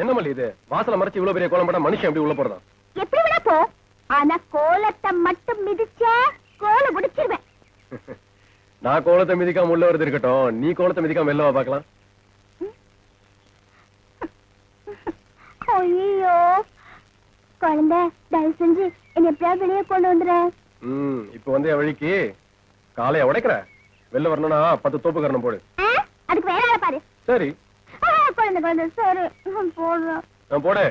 என்ன மல்லி இது? வாசல மறைச்சு இவ்வளவு பெரிய கோலம் போட்டா மனுஷன் எப்படி உள்ள போறதா? எப்படி விட போ. ஆனா கோலத்தை மட்டும் மிதிச்சா கோலம் முடிச்சிருவேன். நான் கோலத்தை மிதிக்காம உள்ள வருது இருக்கட்டும், நீ கோலத்தை மிதிக்காம வெளில வா பார்க்கலாம். ஐயோ குழந்தை, தயவு செஞ்சு என்ன எப்படியாவது வெளியே கொண்டு வந்துடுறேன். இப்ப வந்து என் வழிக்கு காலைய உடைக்கிற வெளில வரணும்னா 10 தோப்பு கரணம் போடு. அதுக்கு வேற ஆளை பாரு. சரி குழந்தை குழந்தை சரி போடுறேன். போடு.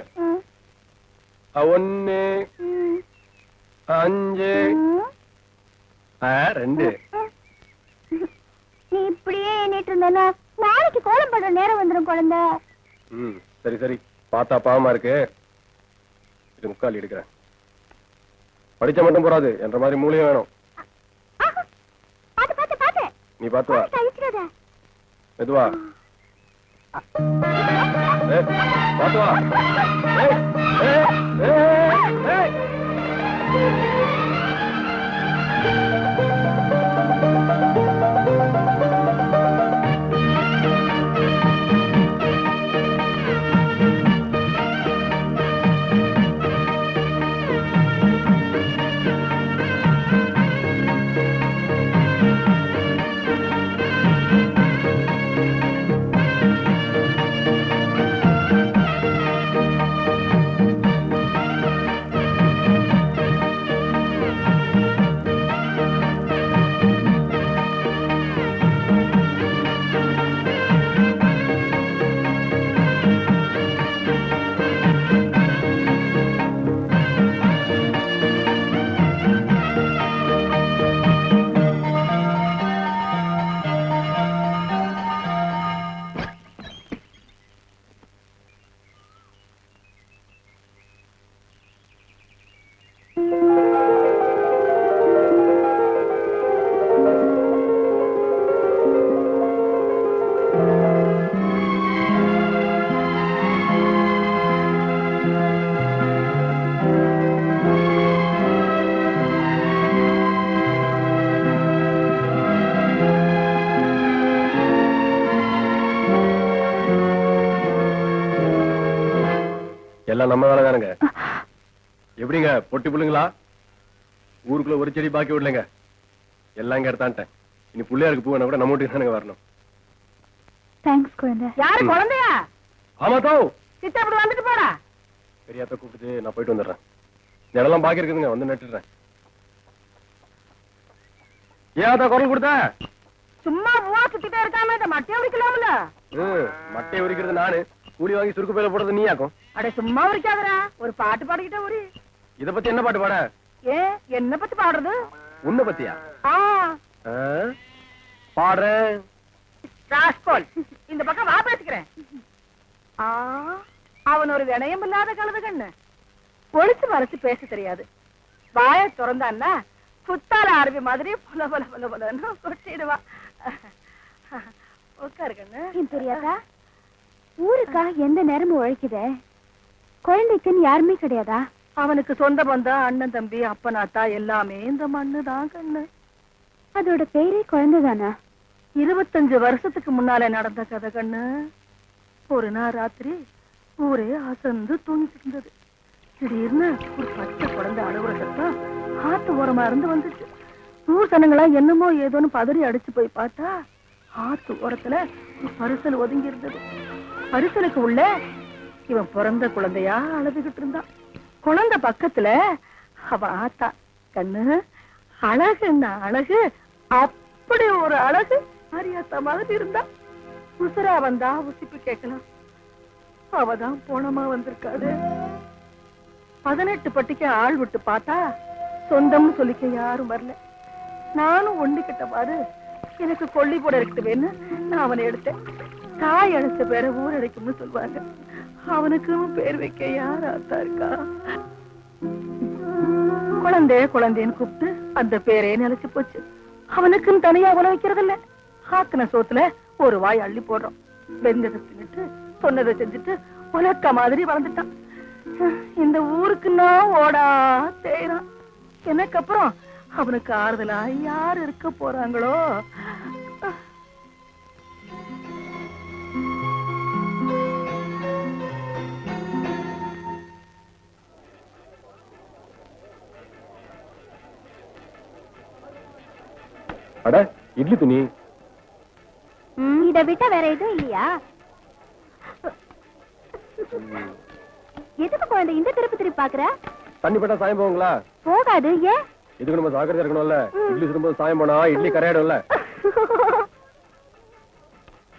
1 5 2. நீ இப்படியே எண்ணிட்டு இருந்தா நாளைக்கு கோலம் போடுற நேரம் வந்துடும் குழந்தை. சரி சரி, பார்த்தா பாவமா இருக்கு. இது முக்கால் எடுக்கிறேன். படிச்ச மட்டும் போறாது, என்ற மாதிரி மூளையும் வேணும். நீ பாத்து வா. மெதுவா பாத்து வா. எல்லாம் நம்ம வேலை தானுங்க. எப்படிங்க பொட்டி புள்ளுங்களா? ஊருக்குள்ள ஒரு செடி பாக்கி விடலைங்க, எல்லாம் இங்க எடுத்தான்ட்டேன். இனி புள்ளையாருக்கு பூவன கூட நம்ம வீட்டுக்கு தானுங்க வரணும். தேங்க்ஸ் குழந்தை. யாரு குழந்தையா? ஆமா தோ சித்தா அப்படி வந்துட்டு போடா. பெரியாத்த கூப்பிட்டு நான் போயிட்டு வந்துடுறேன். இடம்லாம் பாக்கி இருக்குதுங்க, வந்து நட்டுறேன். ஏன் குரல் கொடுத்த? சும்மா பூவா சுத்திட்டே இருக்காம இந்த மட்டையை உரிக்கலாம்ல. மட்டையை உரிக்கிறது நானு, கூலி வாங்கி சுருக்கு பையில போடுறது நீ ஆக்கும். அட சும்மா உரிக்காதடா, ஒரு பாட்டு பாடிக்கிட்ட உரி. இத பத்தி என்ன பாட்டு பாட? என்ன பத்தி பாடுறது? உன்னை பத்தியா? பாடுறேன். இந்த பக்கம் வா பேசிக்கிறேன். அவன் ஒரு வினயம் இல்லாத கழுது கண்ணு, ஒளிச்சு மறைச்சு பேச தெரியாது. வாய திறந்தான்னா புத்தால அருவி மாதிரி பொல பொல பொல பொலன்னு கொட்டிடுவா. உட்காரு கண்ணு. தெரியாதா, ஊருக்காக எந்த நேரமும் உழைக்குதே, குழந்தைக்குன்னு யாருமே கிடையாதா? அவனுக்கு சொந்த பந்தம், அண்ணன் தம்பி, அப்பனாத்தா எல்லாமே இந்த மண்ணுதான் கண்ணு. அதோட பேரே குழந்தைதானா? 25 வருஷத்துக்கு முன்னால நடந்த கதை கண்ணு. ஒரு நாள் ராத்திரி ஊரே அசந்து தூங்கிட்டு இருந்தது. திடீர்னு ஒரு பச்சை குழந்தை அழுகுற சத்தம் ஆத்து ஓரமா இருந்து வந்துச்சு. ஊர் சனங்களா என்னமோ ஏதோன்னு பதறி அடிச்சு போய் பார்த்தா ஆத்து ஓரத்துல ஒரு பரிசல் ஒதுங்கி இருந்தது. பரிசலுக்கு உள்ள இவன் பிறந்த குழந்தையா அழுதுகிட்டு இருந்தான். குழந்தை பக்கத்துல அவ ஆத்தா. கண்ணு அழகுன்னா அழகு, அப்படி ஒரு அழகு, மாரியாத்தா மாதிரி இருந்தா. உசுரா வந்தா உசிப்பு கேட்கலாம். அவதான் போனமா வந்திருக்காரு. 18 பட்டிக்கு ஆள் விட்டு பார்த்தா சொந்தம்னு சொல்லிக்க யாரும் வரல. நானும் ஒண்ணுகிட்ட பாரு, எனக்கு கொல்லி போட இருக்குவேன்னு நான் அவனை எடுத்தேன். தாய் அழைச்ச பேரை ஊர் அடைக்கும்னு சொல்லுவாங்க. அவனுக்கும் பேர் வைக்க யார் ஆத்தா இருக்கா? குழந்தைன்னு கூப்பிட்டு அந்த பேரே நிலைச்சு போச்சு. அவனுக்குன்னு தனியா உல வைக்கிறது இல்ல. ஆக்கின சோத்துல ஒரு வாய் அள்ளி போடுறோம். வெந்ததை தின்னுட்டு சொன்னதை செஞ்சுட்டு உலக்க மாதிரி வளர்ந்துட்டான். இந்த ஊருக்கு நான் ஓடா தேய்றான். எனக்கு அப்புறம் அவனுக்கு ஆறுதலா யார் இருக்க போறாங்களோ? இட்லி துணி. இத விட்ட வேற எதுவும் இல்லையா? எதுக்கு குழந்தை இந்த திருப்பி பாக்குற? தண்ணி பட்டா சாயம் போகுங்களா? போகாது. ஏன்? இதுக்கு நம்ம ஜாக்கிரதையா இருக்கணும்ல. இட்லி சுடும்போது சாயம் போனா இட்லி கரையாடும்ல.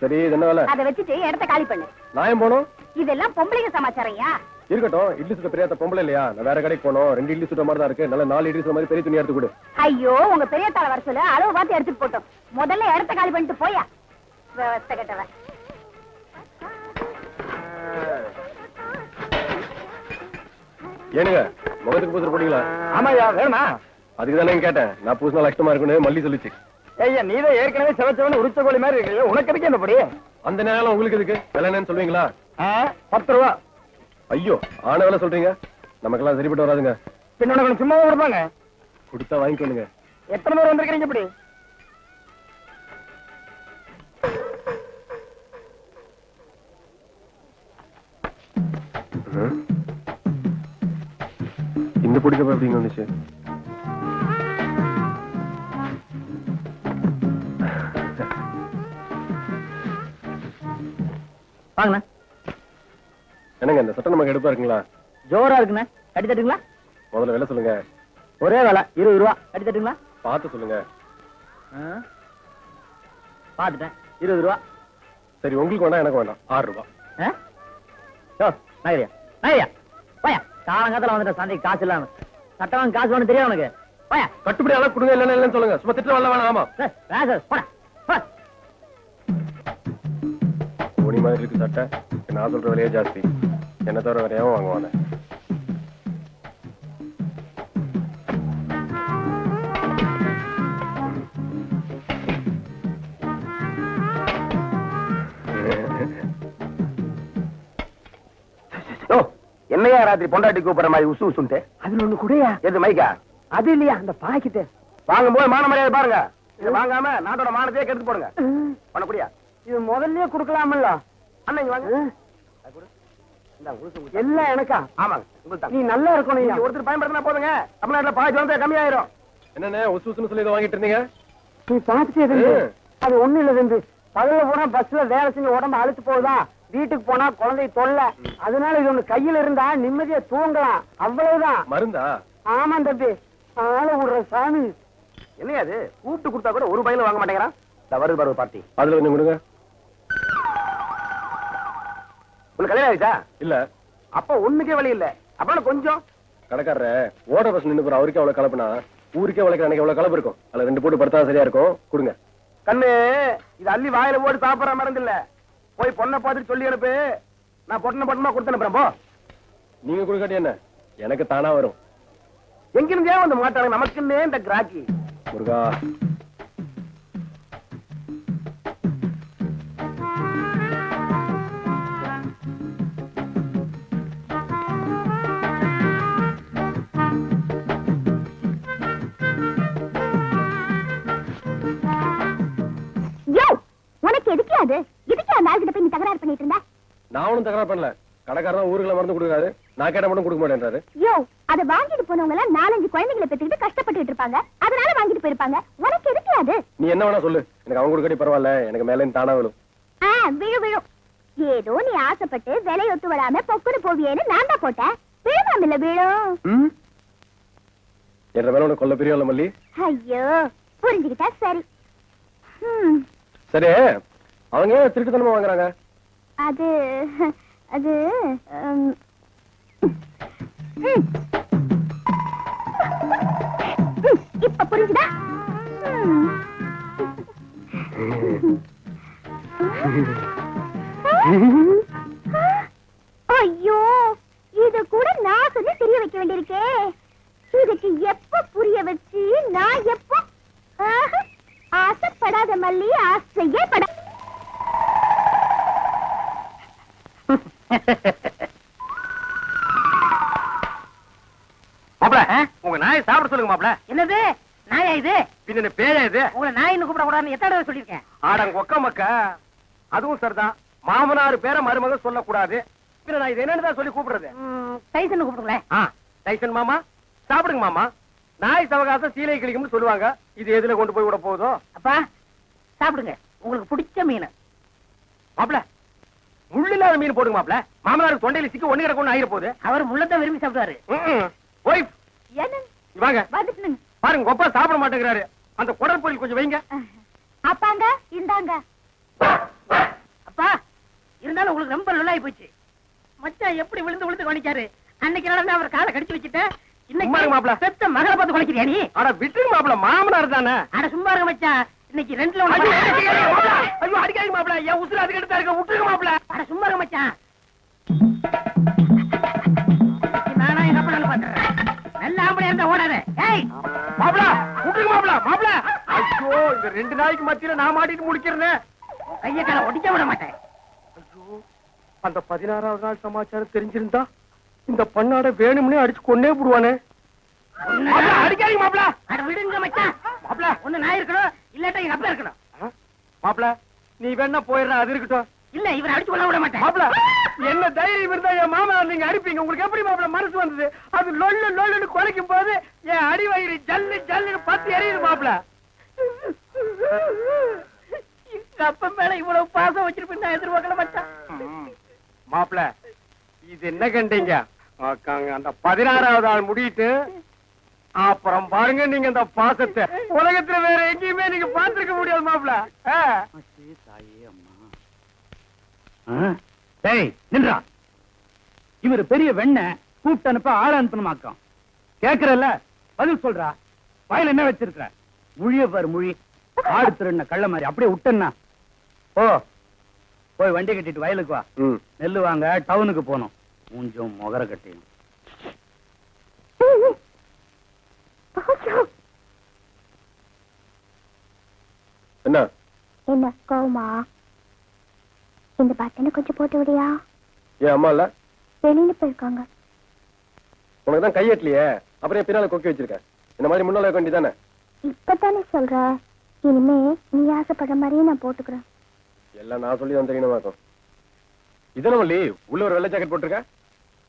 சரி, இது என்ன வேலை? அதை வச்சுட்டு இடத்த காலி பண்ணு. நாயம் போனோம். இதெல்லாம் பொம்பளைங்க சமாச்சாரையா? இருக்கட்டும். இட்லி சுட்ட பெரியாத்த பொம்பளை இல்லையா? நான் வேற கடைக்கு போனோம். 2 இட்லி சுட்ட மாதிரி தான் இருக்கு. நல்ல 4 இட்லி சுட்ட மாதிரி பெரிய துணி எடுத்து கொடு. ஐயோ, உங்க பெரிய தாள வர சொல்ல அளவு பார்த்து எடுத்துட்டு போட்டோம். முதல்ல இடத்த காலி பண்ணிட்டு போயா. விவஸ்தை கெட்டவன். ஏனுங்க, முகத்துக்கு பூசர் போட்டீங்களா? ஆமாயா, வேணுமா? அதுக்கு தானே கேட்டேன். நான் பூசினா லட்சமா இருக்குன்னு மல்லி சொல்லிச்சு. ஐயா, நீதான் ஏற்கனவே செவச்சவன உரிச்ச கோழி மாதிரி இருக்கு. உனக்கு எதுக்கு என்ன படி? அந்த நேரம் உங்களுக்கு எதுக்கு? விலை என்னன்னு சொல்லுவீங்களா? 10 ரூபா. ஐயோ, ஆன வேலை சொல்றீங்க. நமக்கெல்லாம் சரிப்பட்டு வராதுங்க. பின்ன உனக்கு சும்மாவே கொடுப்பாங்க. கொடுத்தா வாங்கிக்கோங்க. எத்தனை பேர் வந்திருக்கீங்க இப்படி? இந்த பிடிக்கப்ப எப்படிங்க வந்துச்சு? வாங்கண்ணா. என்னங்க, இந்த சட்டம் நமக்கு எடுப்பா இருக்குங்களா? ஜோரா இருக்குண்ணா. கட்டி தட்டுங்களா? முதல்ல விலை சொல்லுங்க. ஒரே வேலை 20 ரூபா. கட்டி தட்டுங்களா? பார்த்து சொல்லுங்க. பாத்துட்டேன். 20 ரூபா. சரி, உங்களுக்கு வேண்டாம், எனக்கு வேண்டாம். 6 ரூபாய். நகரியா நகரியா போயா. காலங்காலத்துல வந்துட்ட சந்தைக்கு காசு இல்லாம. சட்டம் காசு வேணும் தெரியும் உனக்கு. போயா. கட்டுப்படி அளவு கொடுங்க. இல்லைன்னு இல்லைன்னு சொல்லுங்க. சும்மா திட்டு வரல வேணாம். ஆமா, போடா. துணி மாதிரி இருக்கு சட்டை. நான் சொல்ற விலையே ஜாஸ்தி. என்ன தவிர வேற ஏன் வாங்குவாங்க? என்னையா ராத்திரி பொண்டாட்டி கூப்பிடுற மாதிரி உசு உசுன்ட்டு? அதுல ஒண்ணு கூடயா? எது மைக்கா? அது இல்லையா, அந்த பாக்கிட்டு வாங்கும் போது மான மரியாதை பாருங்க. இதை வாங்காம நாட்டோட மானத்தையே கெடுத்து போடுங்க. பண்ணக்கூடியா? இது முதல்லயே குடுக்கலாமல்ல. அண்ணன் வாங்க. எல்லாம் எனக்கா? ஆமாங்க. நீ நல்லா இருக்கணும். ஒருத்தர் பயன்படுத்தினா போதுங்க. தமிழ்நாட்டுல பாதி வந்து கம்மியாயிரும். என்னன்னு உசு உசுன்னு சொல்லி இதை வாங்கிட்டு இருந்தீங்க? நீ பாத்துட்டே அது ஒண்ணு இல்ல தம்பி. பகல போனா பஸ்ல வேலை செஞ்சு உடம்பு அழுத்து போகுதா, வீட்டுக்கு போனா குழந்தை தொல்லை. அதனால இது ஒண்ணு கையில இருந்தா நிம்மதியா தூங்கலாம். அவ்வளவுதான். மருந்தா? ஆமா தம்பி. ஆள விடுற சாமி. என்னையா அது? கூப்பிட்டு கொடுத்தா கூட ஒரு பையில வாங்க மாட்டேங்கிறான். வருது பருவ பார்ட்டி. அதுல கொஞ்சம் கொடுங்க. உனக்கு கல்யாணம் ஆயிடுச்சா? இல்ல. அப்ப ஒண்ணுக்கே வழி இல்ல. அப்புறம் கொஞ்சம் கடைக்காரர ஓட பஸ் நின்று போற அவருக்கே அவ்வளவு கலப்புனா ஊருக்கே உழைக்கிற அன்னைக்கு எவ்வளவு கலப்பு இருக்கும். அதுல 2 போட்டு படுத்தா சரியா இருக்கும். கொடுங்க. கண்ணு, இது அள்ளி வாயில போட்டு சாப்பிடுற மருந்து இல்ல. போய் பொண்ணை பார்த்துட்டு சொல்லி அனுப்பு. நான் பொண்ணை பட்டமா கொடுத்து அனுப்புறேன். போ. நீங்க கொடுக்காட்டி என்ன, எனக்கு தானா வரும். எங்கிருந்தே வந்து மாட்டாங்க. நமக்குன்னே இந்த கிராக்கி. முருகா, நான் ஒண்ணும் தகராறு பண்ணல. கடைக்காரன் ஊருக்குள்ள மருந்து கொடுக்குறாரு. நான் கேட்ட மட்டும் கொடுக்க மாட்டேன்றாரு. யோ, அத வாங்கிட்டு போனவங்க எல்லாம் 4-5 குழந்தைகளை பெற்றுக்கிட்டு கஷ்டப்பட்டு இருப்பாங்க. அதனால வாங்கிட்டு போயிருப்பாங்க. உனக்கு எதுக்கு அது? நீ என்ன வேணா சொல்லு. எனக்கு அவங்க கொடுக்கடி பரவாயில்ல. எனக்கு மேல தானா விழும். விழு விழும். ஏதோ நீ ஆசைப்பட்டு விலை ஒத்து வராம பொக்குன்னு போவியேன்னு நான் தான் போட்டேன். விழுவாம இல்ல விழும். என்ற மேல உனக்கு கொல்ல பிரியம் இல்ல மல்லி. ஐயோ, புரிஞ்சுக்கிட்டா சரி. சரி, அவங்க ஏன் திருட்டுத்தனமா வாங்குறாங்க? அது அது இப்ப புரிஞ்சுதா? ஐயோ, இது கூட நான் சொல்லி தெரிய வைக்க வேண்டியிருக்கே. இதுக்கு எப்ப புரிய வச்சு நான் எப்ப ஆசைப்படாத மல்லி ஆசையே பட. மாப்ள, உங்க நாயை சாப்பிட சொல்லுங்க மாப்ள. என்னது நாயா இது? பின்ன பேயா இது? உங்களை நாயின்னு கூப்பிட கூடாதுன்னு எத்தனை தடவை சொல்லிருக்கேன்? ஆடங்க ஒக்க மக்கா. அதுவும் சரிதான். மாமனார் பேரை மருமக சொல்லக்கூடாது. பின்ன நான் இது என்னன்னு சொல்லி கூப்பிடுறது? டைசன் கூப்பிடுங்களேன். டைசன் மாமா, சாப்பிடுங்க மாமா. நாய் சவகாசம் சீலை கிளிக்கும்னு சொல்லுவாங்க. இது எதுல கொண்டு போய் விட போகுதோ? அப்பா, சாப்பிடுங்க உங்களுக்கு பிடிச்ச மீன். மாப்பிள முள்ளு இல்லாத மீன் போடுங்க மாப்பிள. மாமனாருக்கு தொண்டையில சிக்க ஒண்ணு கிடக்கு ஆயிர போகுது. அவர் முள்ளத்தான் விரும்பி சாப்பிடுவாரு. ஒய்ஃப் என்ன வாங்க வந்துட்டுங்க. பாருங்க கொப்பா சாப்பிட மாட்டேங்கிறாரு. அந்த குடல் பொரியல் கொஞ்சம் வைங்க. அப்பாங்க இந்தாங்க. அப்பா இருந்தாலும் உங்களுக்கு ரொம்ப நல்லாயி போச்சு. மச்சான் எப்படி விழுந்து விழுந்து கவனிக்காரு. அன்னைக்கு நடந்து அவர் காலை கடிச்சு வச்சுட்டேன். சும்மா இருங்க இன்னைக்கு மாப்ள. செத்த மகளை பார்த்து குலைக்கிறியா நீ? அட விட்டுருங்க மாப்பிள, மாமனார் தானே. அட சும்மா இருங்க மச்சான். இன்னைக்கு ரெண்டுல ஐயோ, ஒண்ணு. அடிக்காதீங்க மாப்ள. ஐயோ அடிக்காதீங்க மாப்பிள, என் உசுறு அதுக்கு எடுத்தா இருக்க. விட்டுருங்க மாப்பிள. அட சும்மா இருங்க மச்சான். இன்னைக்கு நானா எங்க அப்பனாலும் பாத்துறேன். நல்ல ஆம்பளையா இருந்தா ஓடாத. ஏய் மாப்பிள விட்டுருங்க மாப்பிள. மாப்பிள ஐயோ, இந்த 2 நாளைக்கு மத்தியில நான் மாட்டிட்டு முடிக்கிறேன். கைய கால ஒடிக்க விட மாட்டேன். ஐயோ, அந்த 16வது நாள் சமாச்சாரம் தெரிஞ்சிருந்தா இந்த பண்ணாட வேணும்னே அடிச்சு கொன்னே போடுவானே. மாப்பிள அடிக்காதீங்க மாப்பிள. அட விடுங்க மச்சான். மாப்பிள ஒண்ணு நான் இருக்கணும் இல்லாட்டா எங்க அப்பா இருக்கணும். மாப்பிள நீ வேணா போயிடுற, அது இருக்கட்டும். இல்ல இவரை அடிச்சு கொள்ள விட மாட்டேன். மாப்பிள என்ன தைரியம் இருந்தா என் மாமனார் நீங்க அடிப்பீங்க. உங்களுக்கு எப்படி மாப்பிள மனசு வந்தது? அது லொல்லு லொல்லுன்னு குறைக்கும் போது என் அடி வயிறு ஜல்லு ஜல்லுன்னு பத்தி எரியுது மாப்பிள. எங்க அப்பா மேல இவ்வளவு பாசம் வச்சிருப்பேன் நான் எதிர்பார்க்கல மச்சான். மாப்பிள இது என்ன கண்டீங்க? அந்த 16வது ஆள் முடிட்டு அப்புறம் பாருங்க நீங்க இந்த பாசத்தை உலகத்துல வேற எங்கேயுமே நீங்க பார்த்திருக்க முடியாது மாப்பிள. டேய் நின்றா. இவர் பெரிய வெண்ண கூப்பிட்டு அனுப்ப ஆள அனுப்பணுமாக்கம். கேக்குறல்ல பதில் சொல்றா. வயல் என்ன வச்சிருக்க? முழிய பாரு முழி. ஆடு திருண்ண கள்ள மாதிரி அப்படியே விட்டேன்னா ஓ போய் வண்டி கட்டிட்டு வயலுக்கு வா. நெல்லு வாங்க டவுனுக்கு போனோம். மூஞ்சும் முகர கட்டியும். என்ன என்ன கோவமா? இந்த பட்டனை கொஞ்சம் போட்டு விடியா? ஏன் அம்மா இல்ல? வெளியில போயிருக்காங்க. உனக்கு தான் கையெட்டலையே, அப்புறம் என் பின்னால கொக்கி வச்சிருக்க. இந்த மாதிரி முன்னால வைக்க வேண்டியதானே? இப்பதானே சொல்ற. இனிமே நீ ஆசைப்படுற மாதிரியே நான் போட்டுக்கிறேன். எல்லாம் நான் சொல்லி தான் தெரியணுமாக்கும். இதன வள்ளி உள்ள ஒரு வெள்ளை ஜாக்கெட் போட்டிருக்க.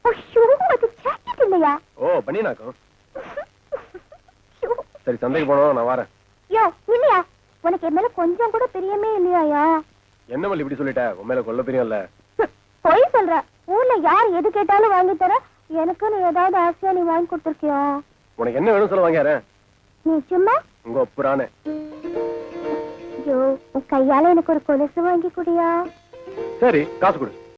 ஐயோ, அது ஜாக்கெட் இல்லையா? ஓ பண்ணினாக்கும். சரி சந்தைக்கு போனோம், நான் வரேன். யோ இல்லையா? உனக்கு என் மேல கொஞ்சம் கூட பிரியமே இல்லையாயா? என்ன வள்ளி இப்படி சொல்லிட்ட? உன் மேல கொல்ல பிரியம் இல்ல. போய் சொல்ற. ஊர்ல யார் எது கேட்டாலும் வாங்கி தர. எனக்கு நீ ஏதாவது ஆசையா நீ வாங்கி கொடுத்துருக்கியா? உனக்கு என்ன வேணும் சொல்ல வாங்கிறேன். நீ சும்மா உங்க ஒப்புறானே. ஐயோ, உன் கையால எனக்கு ஒரு கொலுசு வாங்கி குடியா? சரி காசு கொடு.